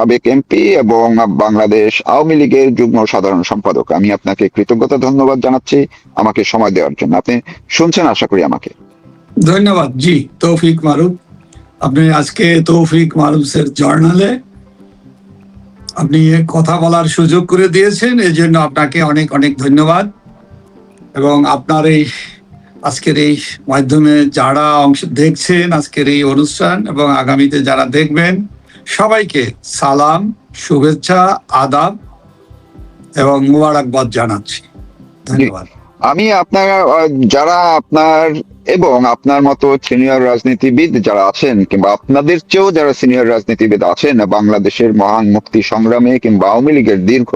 সাবেক এমপি এবং বাংলাদেশ আওয়ামী লীগের যুগ্ম সাধারণ সম্পাদক। আমি আপনাকে কৃতজ্ঞতা ধন্যবাদ জানাচ্ছি আমাকে সময় দেওয়ার জন্য। আপনি শুনছেন আশা করি আমাকে। ধন্যবাদ। জি, তৌফিক মারুফ, আপনি আজকে তৌফিক মারুফের জার্নালে আপনি কথা বলার সুযোগ করে দিয়েছেন, এই জন্য আপনাকে অনেক অনেক ধন্যবাদ। এবং আপনার এই আজকের এই মাধ্যমে যারা অংশ দেখছেন আজকের এই অনুষ্ঠান এবং আগামীতে যারা দেখবেন, সবাইকে সালাম, শুভেচ্ছা, আদাব এবং মুবারকবাদ জানাচ্ছি। ধন্যবাদ। আমি আপনার যারা আপনার এবং আপনার মতো সিনিয়র রাজনীতিবিদ যারা আছেন, কিংবা আপনাদের চেয়েও যারা সিনিয়র রাজনীতিবিদ আছেন বাংলাদেশের মহান মুক্তি সংগ্রামে কিংবা আওয়ামী লীগের দীর্ঘ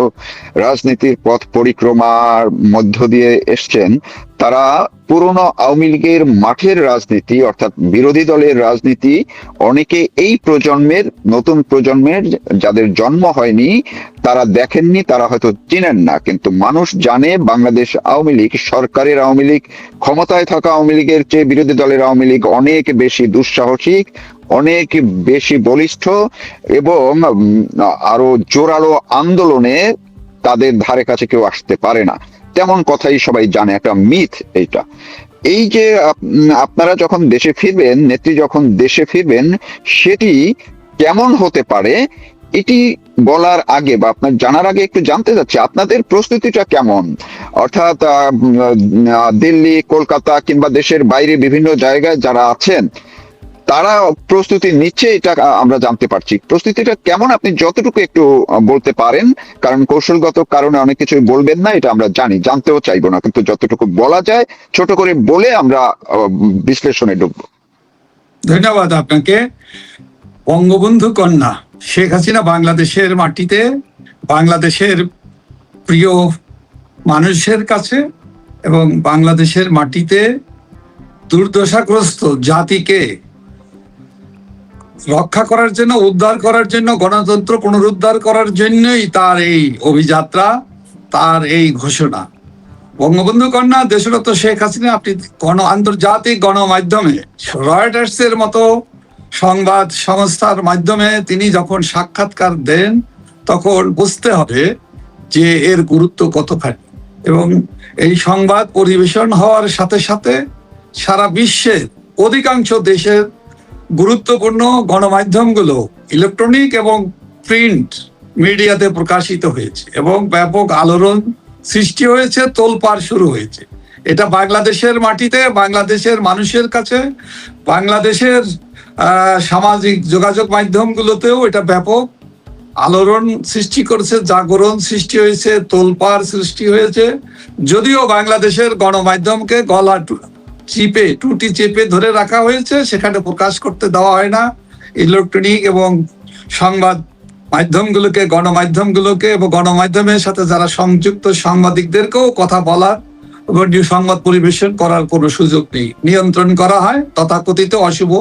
রাজনীতির পথ পরিক্রমার মধ্য দিয়ে এসছেন, তারা পুরনো আওয়ামী লীগের মাঠের রাজনীতি অর্থাৎ বিরোধী দলের রাজনীতি অনেকে এই প্রজন্মের, নতুন প্রজন্মের যাদের জন্ম হয়নি তারা দেখেননি, তারা হয়তো চিনেন না। কিন্তু মানুষ জানে বাংলাদেশ আওয়ামী লীগ, সরকারের আওয়ামী লীগ, ক্ষমতায় থাকা আওয়ামী লীগের চেয়ে বিরোধী দলের আওয়ামী লীগ অনেক বেশি দুঃসাহসিক, অনেক বেশি বলিষ্ঠ এবং আরো জোরালো আন্দোলনে তাদের ধারে কাছে কেউ আসতে পারে না, তেমন কথাই সবাই জানে। একটা মিথ এইটা। এই যে আপনারা যখন দেশে ফিরবেন, নেত্রী যখন দেশে ফিরবেন, সেটি কেমন হতে পারে এটি বলার আগে বা আপনার জানার আগে একটু জানতে চাচ্ছি আপনাদের প্রস্তুতিটা কেমন। অর্থাৎ দিল্লি, কলকাতা কিংবা দেশের বাইরে বিভিন্ন জায়গায় যারা আছেন তারা প্রস্তুতি নিচ্ছে, এটা আমরা জানতে পারছি। প্রস্তুতিটা কেমন আপনি যতটুকু একটু বলতে পারেন, কারণ কৌশলগত কারণে অনেক কিছুই বলবেন না, এটা আমরা জানি, জানতেও চাইবো না, কিন্তু যতটুকু বলা যায় ছোট করে বলে আমরা বিশ্লেষণে ঢুকবো। ধন্যবাদ আপনাকে। বঙ্গবন্ধু কন্যা শেখ হাসিনা বাংলাদেশের মাটিতে, বাংলাদেশের প্রিয় মানুষের কাছে এবং বাংলাদেশের মাটিতে দুর্দশাগ্রস্ত জাতিকে রক্ষা করার জন্য, উদ্ধার করার জন্য, গণতন্ত্র পুনরুদ্ধার করার জন্যই তার এই অভিযাত্রা, তার এই ঘোষণা। বঙ্গবন্ধু কন্যা দেশরত্ন শেখ হাসিনা, আপনি আন্তর্জাতিক গণমাধ্যমে রয়টার্সের মতো সংবাদ সংস্থার মাধ্যমে তিনি যখন সাক্ষাৎকার দেন, তখন বুঝতে হবে যে এর গুরুত্ব কতখানি। এবং এই সংবাদ পরিবেশন হওয়ার সাথে সাথে সারা বিশ্বের অধিকাংশ দেশের গুরুত্বপূর্ণ গণমাধ্যমগুলো ইলেকট্রনিক এবং প্রিন্ট মিডিয়াতে প্রকাশিত হয়েছে এবং ব্যাপক আলোড়ন সৃষ্টি হয়েছে, তোলপাড় শুরু হয়েছে। এটা বাংলাদেশের মাটিতে, বাংলাদেশের মানুষের কাছে, বাংলাদেশের সামাজিক যোগাযোগ মাধ্যমগুলোতেও এটা ব্যাপক আলোড়ন সৃষ্টি করেছে, জাগরণ সৃষ্টি হয়েছে, তোলপাড় সৃষ্টি হয়েছে। যদিও বাংলাদেশের গণমাধ্যমকে গলা টুটি চেপে ধরে রাখা হয়েছে, সেখানে প্রকাশ করতে দেওয়া হয় না। ইলেকট্রনিক এবং সংবাদ মাধ্যমগুলোকে, গণমাধ্যমগুলোকে এবং গণমাধ্যমের সাথে যারা সংযুক্ত সাংবাদিকদেরকেও কথা বলার এবং সংবাদ পরিবেশন করার কোনো সুযোগ নেই। নিয়ন্ত্রণ করা হয়, তথাকথিত অশুভ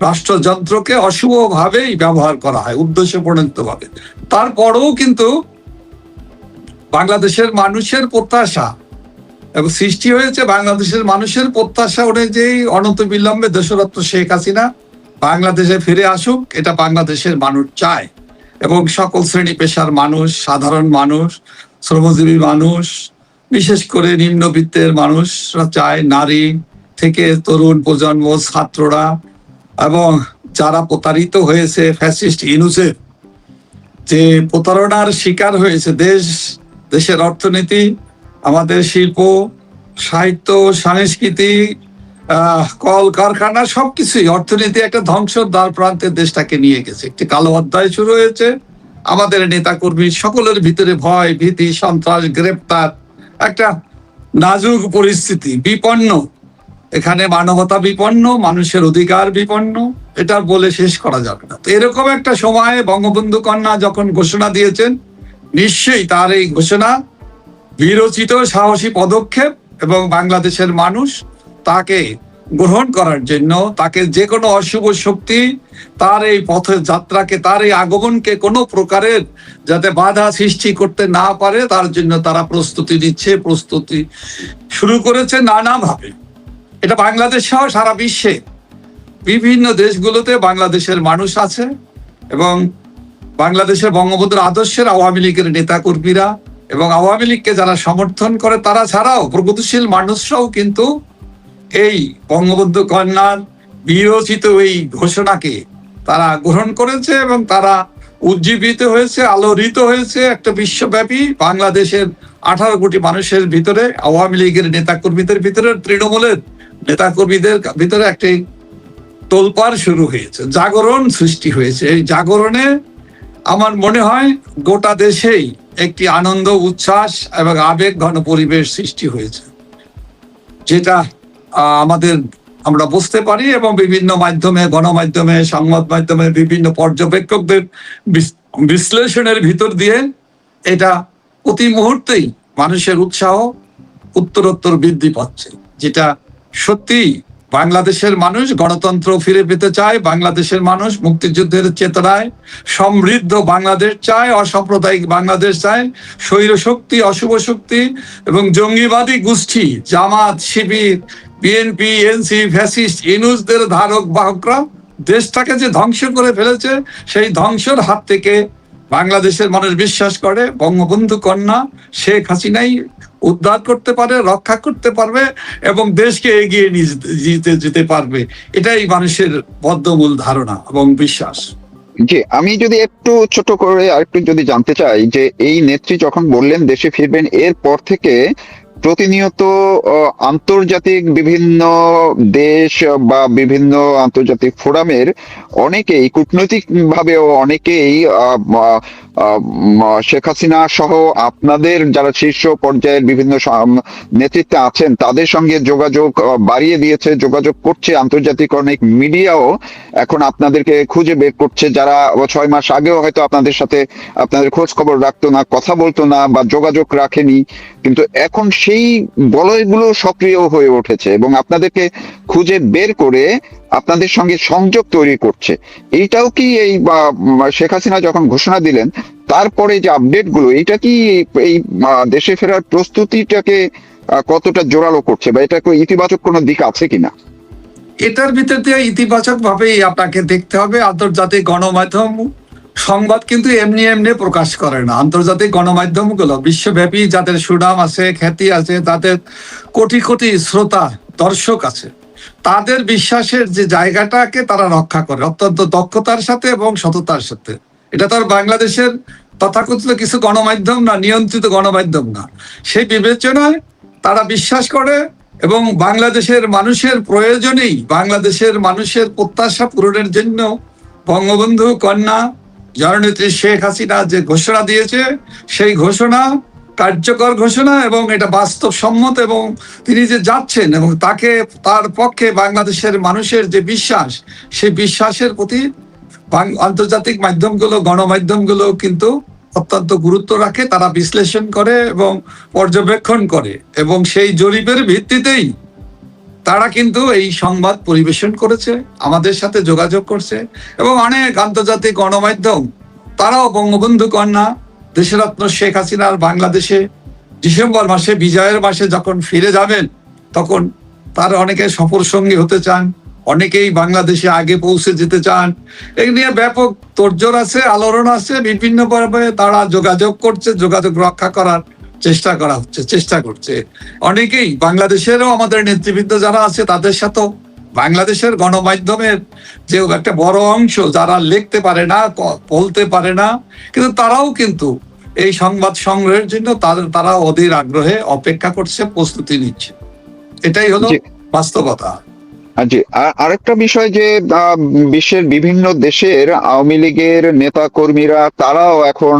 রাষ্ট্রযন্ত্রকে অশুভভাবেই ব্যবহার করা হয়, উদ্দেশ্যপ্রণোদিতভাবে। তারপরেও কিন্তু বাংলাদেশের মানুষের প্রত্যাশা এবং সৃষ্টি হয়েছে, বাংলাদেশের মানুষের প্রত্যাশা অনুযায়ী অনতিবিলম্বে দেশরত্ন শেখ হাসিনা বাংলাদেশে ফিরে আসুক, এটা বাংলাদেশের মানুষ চায়। এবং সকল শ্রেণী পেশার মানুষ, সাধারণ মানুষ, শ্রমজীবী মানুষ, বিশেষ করে নিম্নবিত্তের মানুষরা চায়, নারী থেকে তরুণ প্রজন্ম, ছাত্ররা এবং যারা প্রতারিত হয়েছে ফ্যাসিস্ট ইউনূসের যে প্রতারণার শিকার হয়েছে, দেশের অর্থনীতি, আমাদের শিল্প, সাহিত্য, সংস্কৃতি, কল কারখানা, সবকিছুই অর্থনীতি একটা ধ্বংসর দ্বার প্রান্তে দেশটাকে নিয়ে গেছে। একটি কালো অধ্যায় শুরু হয়েছে। আমাদের নেতাকর্মী সকলের ভিতরে ভয়, ভীতি, সন্ত্রাস, গ্রেপ্তার, একটা নাজুক পরিস্থিতি, বিপন্ন। এখানে মানবতা বিপন্ন, মানুষের অধিকার বিপন্ন, এটা বলে শেষ করা যাবে না। তো এরকম একটা সময়ে বঙ্গবন্ধু কন্যা যখন ঘোষণা দিয়েছেন, নিশ্চয়ই তার এই ঘোষণা বিরচিত সাহসী পদক্ষেপ এবং বাংলাদেশের মানুষ তাকে গ্রহণ করার জন্য, তাকে যে কোনো অশুভ শক্তি তার এই পথের যাত্রাকে, তার এই আগমনকে কোনো প্রকারের যাতে বাধা সৃষ্টি করতে না পারে, তার জন্য তারা প্রস্তুতি নিচ্ছে, প্রস্তুতি শুরু করেছে নানাভাবে। এটা বাংলাদেশ সহ সারা বিশ্বে বিভিন্ন দেশগুলোতে বাংলাদেশের মানুষ আছে এবং বাংলাদেশের বঙ্গবন্ধুর আদর্শের আওয়ামী লীগের নেতা কর্মীরা এবং আওয়ামী লীগকে যারা সমর্থন করে তারা ছাড়াও প্রগতিশীল মানুষরাও কিন্তু এই বঙ্গবন্ধু কন্যার বিরোচিত এই ঘোষণাকে তারা গ্রহণ করেছে এবং তারা উজ্জীবিত হয়েছে, আলোড়িত হয়েছে। একটা বিশ্বব্যাপী বাংলাদেশের 18 কোটি মানুষের ভিতরে, আওয়ামী লীগের নেতাকর্মীদের ভিতরে, তৃণমূলের নেতাকর্মীদের ভিতরে একটি তোলপাড় শুরু হয়েছে, জাগরণ সৃষ্টি হয়েছে। এই জাগরণে আমার মনে হয় গোটা দেশেই একটি আনন্দ, উচ্ছ্বাস এবং আবেগ ঘন পরিবেশ সৃষ্টি হয়েছে, যেটা আমাদের আমরা বুঝতে পারি এবং বিভিন্ন মাধ্যমে, গণমাধ্যমে, সংবাদ মাধ্যমে, বিভিন্ন পর্যবেক্ষকদের বিশ্লেষণের ভিতর দিয়ে এটা প্রতি মুহূর্তেই মানুষের উৎসাহ উত্তরোত্তর বৃদ্ধি পাচ্ছে, যেটা সত্যি বাংলাদেশের মানুষ গণতন্ত্র ফিরে পেতে চায়, বাংলাদেশের মানুষ মুক্তিযুদ্ধের চেতনায় সমৃদ্ধ বাংলাদেশ চায়, অসাম্প্রদায়িক বাংলাদেশ চায়। স্বৈর শক্তি, অশুভ শক্তি এবং জঙ্গিবাদী গোষ্ঠী জামাত, শিবির, বিএনপি, এনসি, ফ্যাসিস্ট, ইনুসদের ধারক বাহকরা দেশটাকে যে ধ্বংস করে ফেলেছে, সেই ধ্বংসের হাত থেকে বাংলাদেশের মানুষ বিশ্বাস করে বঙ্গবন্ধু কন্যা শেখ হাসিনাই উদ্ধার করতে পারে, রক্ষা করতে পারবে এবং দেশকে এগিয়ে নিয়ে যেতে পারবে। এটাই মানুষের বদ্ধমূল ধারণা এবং বিশ্বাস। জি, আমি যদি একটু ছোট করে আরেকটু যদি জানতে চাই যে এই নেত্রী যখন বললেন দেশে ফিরবেন, এরপর থেকে প্রতিনিয়ত আন্তর্জাতিক বিভিন্ন দেশ বা বিভিন্ন আন্তর্জাতিক ফোরামের অনেকেই কূটনৈতিক ভাবেও অনেকেই শেখ হাসিনা সহ আপনাদের যারা শীর্ষ পর্যায়ের বিভিন্ন নেতৃত্বে আছেন তাদের সঙ্গে যোগাযোগ বাড়িয়ে দিয়েছে, যোগাযোগ করছে। আন্তর্জাতিক অনেক মিডিয়াও এখন আপনাদেরকে খুঁজে বের করছে, যারা 6 মাস আগেও হয়তো আপনাদের সাথে আপনাদের খোঁজ খবর রাখতো না, কথা বলতো না বা যোগাযোগ রাখেনি, কিন্তু এখন সেই বলয়গুলো সক্রিয় হয়ে উঠেছে এবং আপনাদেরকে খুঁজে বের করে আপনাদের সঙ্গে সংযোগ তৈরি করছে। এইটাও কি এই শেখ হাসিনা যখন ঘোষণা দিলেন তারপরে যে আপডেট গুলো, এটা কি এই দেশে ফেরার প্রস্তুতিটাকে কতটা জোরালো করছে বা এটা ইতিবাচক কোনো দিক আছে কিনা? এটার ভিতর দিয়ে ইতিবাচক ভাবেই আপনাকে দেখতে হবে। আন্তর্জাতিক গণমাধ্যম সংবাদ কিন্তু এমনি এমনি প্রকাশ করে না। আন্তর্জাতিক গণমাধ্যমগুলো বিশ্বব্যাপী যাদের সুনাম আছে, খ্যাতি আছে, তাদের কোটি কোটি শ্রোতা, দর্শক আছে, তাদের বিশ্বাসের যে জায়গাটাকে তারা রক্ষা করে অত্যন্ত দক্ষতার সাথে এবং সততার সাথে। এটা তো আর বাংলাদেশের তথাকথিত কিছু গণমাধ্যম না, নিয়ন্ত্রিত গণমাধ্যম না। সেই বিবেচনায় তারা বিশ্বাস করে এবং বাংলাদেশের মানুষের প্রয়োজনেই, বাংলাদেশের মানুষের প্রত্যাশা পূরণের জন্য বঙ্গবন্ধু কন্যা জননেত্রী শেখ হাসিনা যে ঘোষণা দিয়েছে, সেই ঘোষণা কার্যকর ঘোষণা এবং এটা বাস্তবসম্মত, এবং তিনি যে যাচ্ছেন এবং তাকে, তার পক্ষে বাংলাদেশের মানুষের যে বিশ্বাস, সেই বিশ্বাসের প্রতি আন্তর্জাতিক মাধ্যমগুলো, গণমাধ্যমগুলো কিন্তু অত্যন্ত গুরুত্ব রাখে। তারা বিশ্লেষণ করে এবং পর্যবেক্ষণ করে এবং সেই জরিপের ভিত্তিতেই তারা কিন্তু এই সংবাদ পরিবেশন করেছে, আমাদের সাথে যোগাযোগ করছে। এবং অনেক আন্তর্জাতিক গণমাধ্যম তারাও বঙ্গবন্ধু কন্যা দেশরত্ন শেখ হাসিনার বাংলাদেশে ডিসেম্বর মাসে, বিজয়ের মাসে যখন ফিরে যাবেন, তখন তার অনেকে সফর সঙ্গী হতে চান, অনেকেই বাংলাদেশে আগে পৌঁছে যেতে চান। এই নিয়ে ব্যাপক তোড়জোড় আছে, আলোড়ন আছে, বিভিন্ন ভাবে তারা যোগাযোগ করছে, যোগাযোগ রক্ষা করার চেষ্টা করছে। অনেকেই বাংলাদেশেরও আমাদের নেতৃবৃন্দ যারা আছে তাদের সাথেও বাংলাদেশের গণমাধ্যমের যে একটা বড় অংশ যারা লিখতে পারে না, বলতে পারে না, কিন্তু তারাও কিন্তু এই সংবাদ সংগ্রহের জন্য তারা অধীর আগ্রহে অপেক্ষা করছে, প্রস্তুতি নিচ্ছে। এটাই হলো বাস্তবতা। জি, আরেকটা বিষয় যে বিশ্বের বিভিন্ন দেশের আওয়ামী লীগের নেতা কর্মীরা তারাও এখন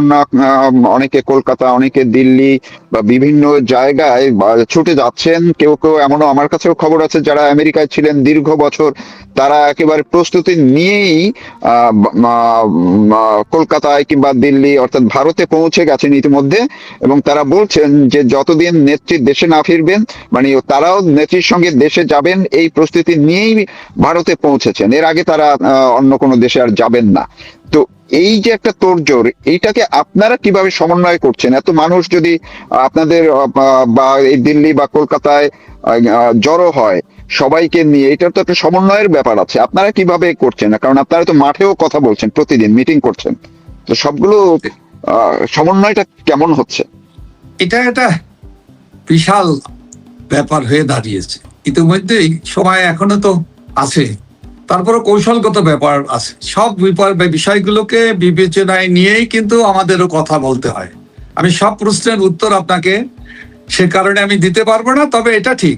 অনেকে কলকাতা, অনেকে দিল্লি বা বিভিন্ন জায়গায় ছুটে যাচ্ছেন। কেউ কেউ এমনও আমার কাছেও খবর আছে যারা আমেরিকায় ছিলেন দীর্ঘ বছর, তারা একেবারে প্রস্তুতি নিয়েই কলকাতায় কিংবা দিল্লি অর্থাৎ ভারতে পৌঁছে গেছেন ইতিমধ্যে, এবং তারা বলছেন যে যতদিন নেত্রী দেশে না ফিরবেন, মানে তারাও নেত্রীর সঙ্গে দেশে যাবেন এই প্রস্তুতি নিয়েই ভারতে পৌঁছেছেন। এর আগে তারা অন্য কোনো দেশে আর যাবেন না। তো এই যে একটা তোড়জোড়, এইটাকে আপনারা কিভাবে সমন্বয় করছেন? এত মানুষ যদি আপনাদের বা এই দিল্লি বা কলকাতায় জড়ো হয় সবাইকে নিয়ে, এটার তো একটা সমন্বয়ের ব্যাপার আছে, আপনারা কিভাবে করছেন? কারণ আপনারা তো মাঠেও কথা বলছেন, প্রতিদিন মিটিং করছেন। তো সবগুলো সমন্বয়টা কেমন হচ্ছে? এটা একটা বিশাল ব্যাপার হয়ে দাঁড়িয়েছে। ইতিমধ্যেই সময় এখনো তো আছে, তারপরে কৌশলগত ব্যাপার আছে। সব বিষয়গুলোকে বিবেচনায় নিয়েই কিন্তু আমাদেরও কথা বলতে হয়। আমি সব প্রশ্নের উত্তর আপনাকে সে কারণে আমি দিতে পারবো না, তবে এটা ঠিক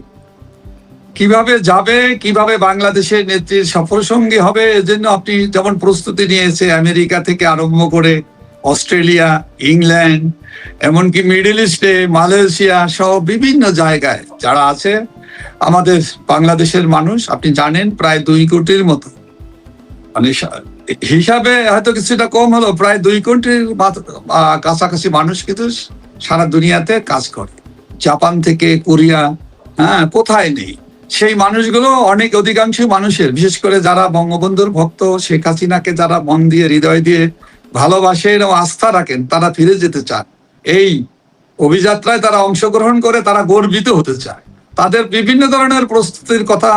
কিভাবে যাবে, কিভাবে বাংলাদেশের নেত্রীর সফর সঙ্গী হবে, এজন্য আপনি যেমন প্রস্তুতি নিয়েছে আমেরিকা থেকে আরম্ভ করে অস্ট্রেলিয়া, ইংল্যান্ড, এমনকি মিডল ইস্টে, মালয়েশিয়া সহ বিভিন্ন জায়গায় যারা আছে আমাদের বাংলাদেশের মানুষ, আপনি জানেন প্রায় 2 কোটির মতো, মানে হিসাবে হয়তো কিছুটা কম হলো, প্রায় 2 কোটির কাছাকাছি মানুষ কিন্তু সারা দুনিয়াতে কাজ করে। জাপান থেকে কোরিয়া, হ্যাঁ, কোথায় নেই সেই মানুষগুলো। অনেক অধিকাংশ মানুষের, বিশেষ করে যারা বঙ্গবন্ধুর ভক্ত, শেখ হাসিনাকে যারা মন দিয়ে হৃদয় দিয়ে ভালোবাসেন ও আস্থা রাখেন, তারা ফিরে যেতে চান। এই অভিযাত্রায় তারা অংশগ্রহণ করে তারা গর্বিত হতে চায়। তাদের বিভিন্ন ধরনের প্রস্তুতির কথা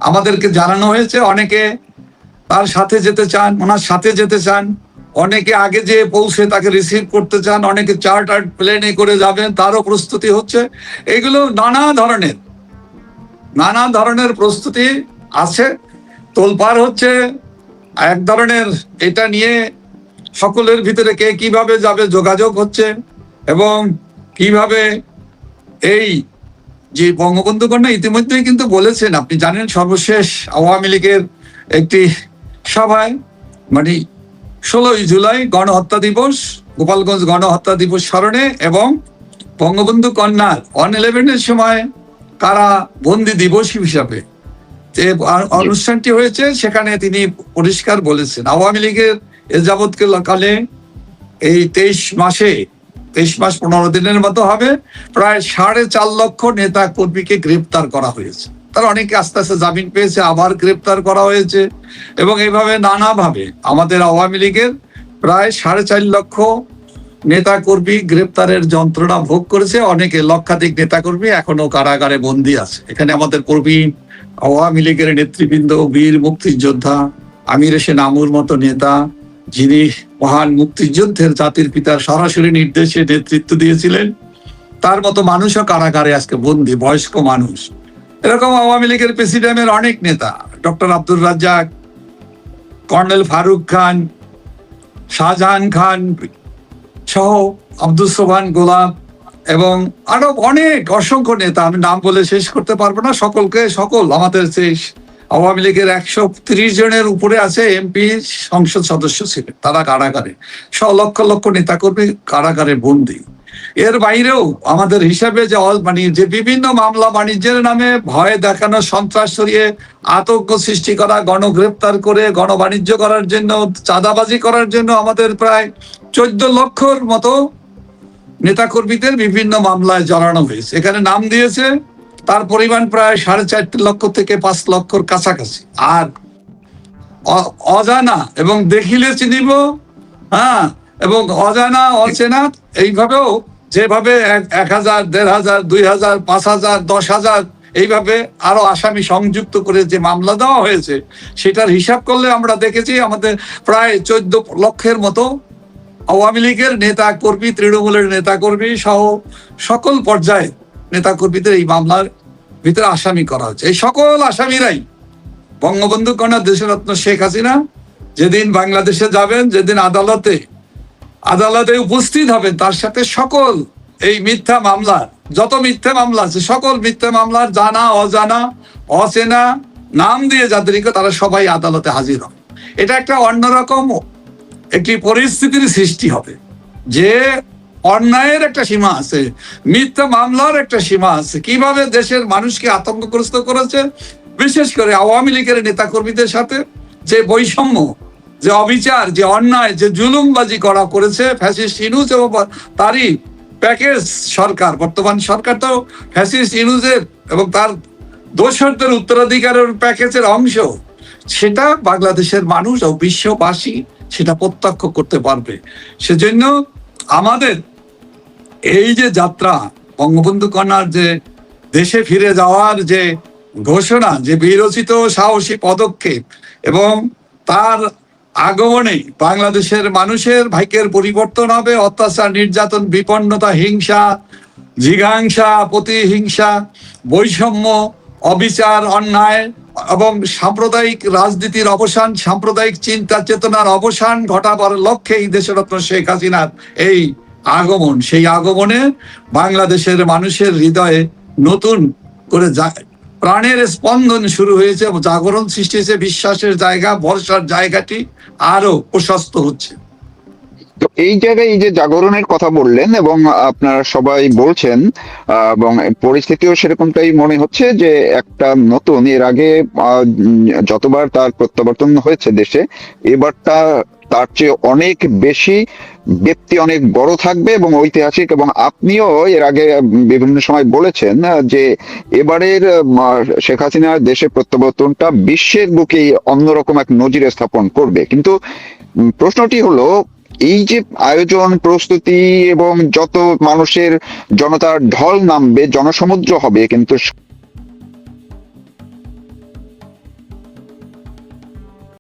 আমাদেরকে জানানো হয়েছে। অনেকে তার সাথে যেতে চান, ওনার সাথে যেতে চান, অনেকে আগে যে পৌঁছে তাকে রিসিভ করতে চান, অনেকে চার্টার্ড প্লেনে করে যাবেন, তারও প্রস্তুতি হচ্ছে। এগুলো নানা ধরনের প্রস্তুতি আছে, তোলপাড় হচ্ছে। এক ধরনের এটা নিয়ে সকলের ভিতরে কে কিভাবে যাবে যোগাযোগ হচ্ছে, এবং কিভাবে এই যে বঙ্গবন্ধু কন্যা ইতিমধ্যেই কিন্তু বলেছেন, আপনি জানেন সর্বশেষ আওয়ামী লীগের একটি সভায়, মানে 16ই জুলাই গণহত্যা দিবস, গোপালগঞ্জ গণহত্যা দিবস স্মরণে এবং বঙ্গবন্ধু কন্যার 1/11 সময় কারা বন্দি দিবস হিসাবে যে অনুষ্ঠানটি হয়েছে, সেখানে তিনি পরিষ্কার বলেছেন আওয়ামী লীগের এ যাবৎকালে এই 23 মাস 15 দিনের মতো হবে, প্রায় 4.5 লক্ষ নেতা কর্মীকে গ্রেপ্তার করা হয়েছে। তারা অনেকে আস্তে আস্তে জামিন পেয়েছে, আবার গ্রেপ্তার করা হয়েছে, এবং এইভাবে নানাভাবে আমাদের আওয়ামী লীগের প্রায় 4.5 লক্ষ নেতা কর্মী গ্রেপ্তারের যন্ত্রণা ভোগ করেছে। অনেকে লক্ষাধিক নেতা কর্মী এখনো কারাগারে বন্দী আছে। এখানে আমাদের প্রবীণ আওয়ামী লীগের নেতৃবৃন্দ, বীর মুক্তিযোদ্ধা আমির হোসেন আমুর মতো নেতা, যিনি মহান মুক্তিযুদ্ধের জাতির পিতার সরাসরি নির্দেশে নেতৃত্ব দিয়েছিলেন, তার মতো মানুষও কারাগারে আজকে বন্দী, বয়স্ক মানুষ। এরকম আওয়ামী লীগের প্রেসিডেন্টের অনেক নেতা, ডক্টর আব্দুর রাজ্জাক, কর্নেল ফারুক খান, শাহজাহান খান সহ আব্দুল সোবহান গোলাম, এবং আরো অনেক অসংখ্য নেতা, আমি নাম বলে শেষ করতে পারবো না। সকল আমাদের সেই আওয়ামী লীগের 130 জনের উপরে আছে এমপি, সংসদ সদস্য ছিলেন, তারা কারাগারে। লক্ষ লক্ষ নেতাকর্মী কারাগারে বন্দী। এর বাইরেও আমাদের হিসাবে যে বিভিন্ন মামলা বাণিজ্যের নামে ভয় দেখানো, সন্ত্রাস ছড়িয়ে আতঙ্ক সৃষ্টি করা, গণগ্রেপ্তার করে গণবাণিজ্য করার জন্য, চাঁদাবাজি করার জন্য আমাদের প্রায় 14 লক্ষর মতো নেতাকর্মীদের বিভিন্ন মামলায় জড়ানো হয়েছে। এখানে নাম দিয়েছে, তার পরিমাণ প্রায় 4.5 লক্ষ থেকে 5 লক্ষর কাছাকাছি। আর অজানা এবং দেখিলে চিনিব, হ্যাঁ, এবং অজানা অচেনা, এইভাবেও যেভাবে 1000, 1500, 2000, 5000, 10,000 এইভাবে আরো আসামি সংযুক্ত করে যে মামলা দেওয়া হয়েছে, সেটার হিসাব করলে আমরা দেখেছি আমাদের প্রায় 14 লক্ষের মতো আওয়ামী লীগের নেতা কর্মী, তৃণমূলের নেতা কর্মী সহ সকল পর্যায়ে নেতা কর্মীদের এই মামলার ভিতরে আসামি করা হচ্ছে। এই সকল আসামিরাই বঙ্গবন্ধু কন্যা দেশরত্ন শেখ হাসিনা যেদিন বাংলাদেশে যাবেন, যেদিন আদালতে উপস্থিত হবেন, তার সাথে সকল এই মিথ্যা মামলার যত মিথ্যা মামলা আছে, সকল মিথ্যা মামলার জানা, অজানা, অচেনা নাম দিয়ে যাদেরকে, তারা সবাই আদালতে হাজির হবে। এটা একটা অন্যরকম একটি পরিস্থিতির সৃষ্টি হবে, যে অন্যায়ের একটা সীমা আছে, মিথ্যা মামলার একটা সীমা আছে। কিভাবে দেশের মানুষকে আতঙ্কগ্রস্ত করেছে, বিশেষ করে আওয়ামী লীগের নেতা কর্মীদের সাথে যে বৈষম্য, যে অবিচার, যে অন্যায়, যে জুলুমবাজি করেছে ফ্যাসিস্ট ইনুস এবং তারই প্যাকেজ সরকার। বর্তমান সরকার তো ফ্যাসিস্ট ইনুসের এবং তার দোসরদের উত্তরাধিকারের প্যাকেজের অংশ। সেটা বাংলাদেশের মানুষ ও বিশ্ববাসী সেটা প্রত্যক্ষ করতে পারবে। সেজন্য আমাদের এই যে যাত্রা, বঙ্গবন্ধু কন্যার যে দেশে ফিরে যাওয়ার যে ঘোষণা, যে বিরচিত সাহসী পদক্ষেপ, এবং তার আগমনে বাংলাদেশের মানুষের ভাগ্যের পরিবর্তন হবে। অত্যাচার, নির্যাতন, বিপন্নতা, হিংসা, জিঘাংসা, প্রতিহিংসা, বৈষম্য, অবিচার, অন্যায় এবং সাম্প্রদায়িক রাজনীতির অবসান, সাম্প্রদায়িক চিন্তা চেতনার অবসান ঘটাবার লক্ষ্যেই দেশরত্ন শেখ হাসিনার এই আগমন। সেই আগমনে বাংলাদেশের মানুষের হৃদয়ে নতুন করে প্রাণের স্পন্দন শুরু হয়েছে, জাগরণ সৃষ্টি হয়েছে, বিশ্বাসের জায়গা, ভরসার জায়গাটি আরো প্রশস্ত হচ্ছে। তো এই জায়গায় এই যে জাগরণের কথা বললেন এবং আপনারা সবাই বলছেন, এবং পরিস্থিতিও সেরকমটাই মনে হচ্ছে যে একটা নতুন, এর আগে যতবার তার প্রত্যাবর্তন হয়েছে দেশে, এবারটা তার চেয়ে অনেক বেশি ব্যক্তি অনেক বড় থাকবে এবং ঐতিহাসিক। এবং আপনিও এর আগে বিভিন্ন সময় বলেছেন যে এবারের শেখ হাসিনার দেশে প্রত্যাবর্তনটা বিশ্বের বুকে অন্যরকম এক নজির স্থাপন করবে। কিন্তু প্রশ্নটি হলো, এই যে আয়োজন, প্রস্তুতি এবং যত মানুষের, জনতার ঢল নামবে, জনসমুদ্র হবে, কিন্তু